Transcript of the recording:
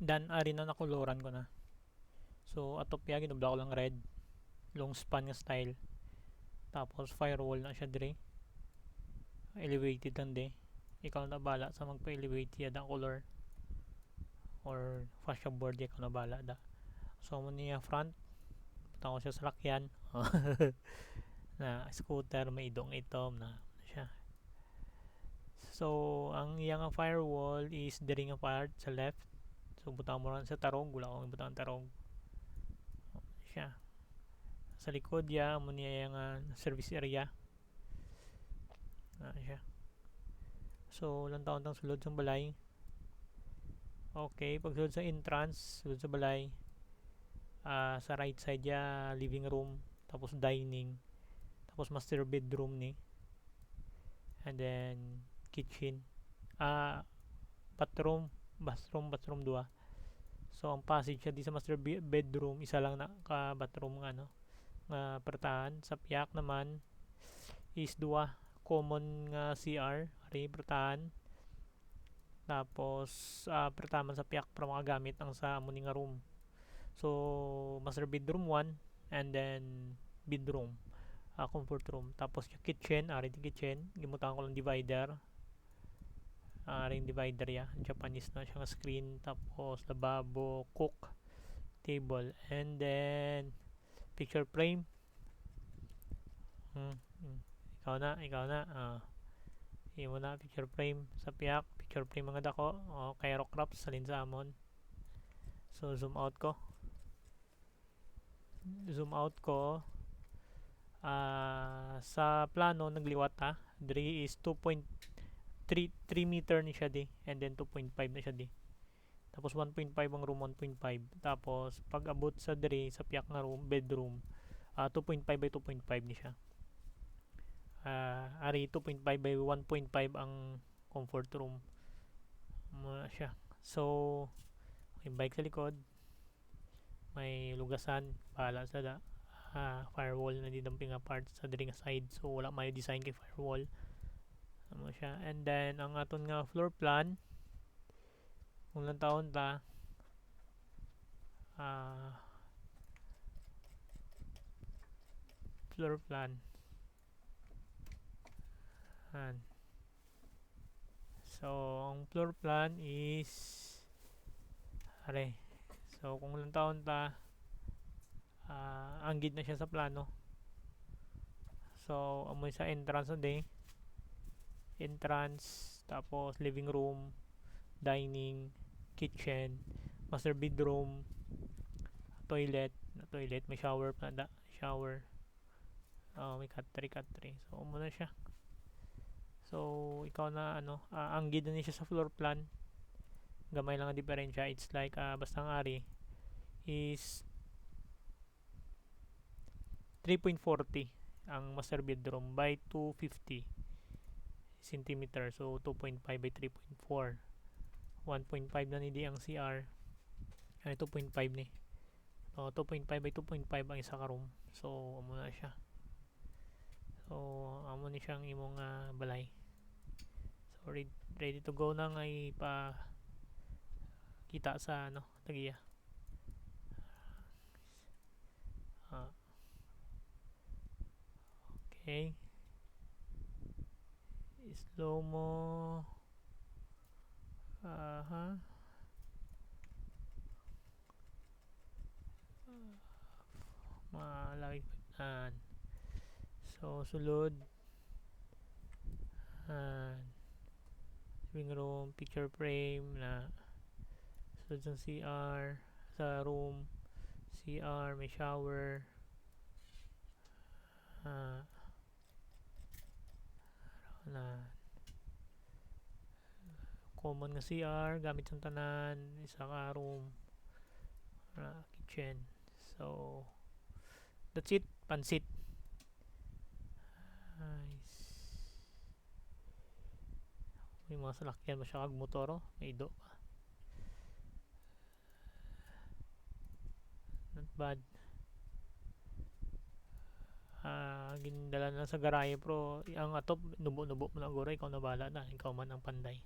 Dan ari na nakuluran ko na. So atop ya ginubla ko lang red. Long span nga style. Tapos firewall na siya dire. Elevated lang de. Ikaw na bala sa magpa-elevate ya da color. Or fascia board ya ikaw na bala da. So mo niya front. Butang ko siya sa lakyan. Na scooter may idong itom na siya. So ang iyang firewall is diri nga part sa left. So butang mo ran sa tarong, wala akong butang tarong. Siya. Sa likod ya mo niya yung service area. Siya. So lang taon tang sulod sa balay. Okay, pag sulod sa entrance, sulod sa balay. Sa right side ya living room, tapos dining, tapos master bedroom ni. And then kitchen. Bathroom 2. So ang passage siya di sa master bedroom, isa lang na ka bathroom nga no. Nga pertahan sa piyak naman is 2 common nga CR ari pertahan. Tapos pertahan sa piyak para makagamit ang sa amo nga room. So master bedroom 1 and then bedroom, comfort room. Tapos yung kitchen, ari di kitchen, gimutangan ko lang divider. Ring divider ya, Japanese na siya nga screen. Tapos lababo, cook, table, and then picture frame. Ikaw na. Imo na picture frame sa piyak, picture frame mga dako. Cairo crops salin sa amon. So zoom out ko. Sa plano nagliwat ha. Diri is 2.3 meter ni siya di, and then 2.5 na siya di. Tapos 1.5 ang room, 1.5. Tapos pag abot sa diri sa piyak nga room, bedroom, 2.5 by 2.5 ni siya. Ari 2.5 by 1.5 ang comfort room. Muna siya. So may bike sa likod, may lugasan, bahala sa da. Firewall na didamping nga part sa diri nga side. So wala may design kay firewall. Ano siya. And then ang aton nga floor plan, kung lang taon ta, floor plan. So ang floor plan is are. So kung lang taon ta, anggid na siya sa plano. So amoy sa entrance na day. Entrance, tapos living room, dining, kitchen, master bedroom, toilet, may shower pa da, shower. May cut-3. So muna siya. So ikaw na anggid na niya sa floor plan. Gamay lang ang diferensya. It's like basta ang ari is 3.40 ang master bedroom by 250 cm. So 2.5 by 3.4. 1.5 na ni di ang CR. 2.5 ni. 2.5 by 2.5 ang isa ka room. So amo na siya. So amo ni siyang imong balay. So ready to go na nga ipa kita sa tagiya. Okay. Slow mo. Malaki pa. So sulod. Living room, picture frame na sulod sa CR, sa room, CR, may shower. Common nga CR, gamit sa tanan, isa ka room, kitchen. So that's it, pansit. Nice. May mga salakyan mo siya kag motor, may ido pa. Not bad. Gindala na sa garahe, pero ang atop nubo-nubo mo na guro, ikaw na bala na, ikaw man ang panday.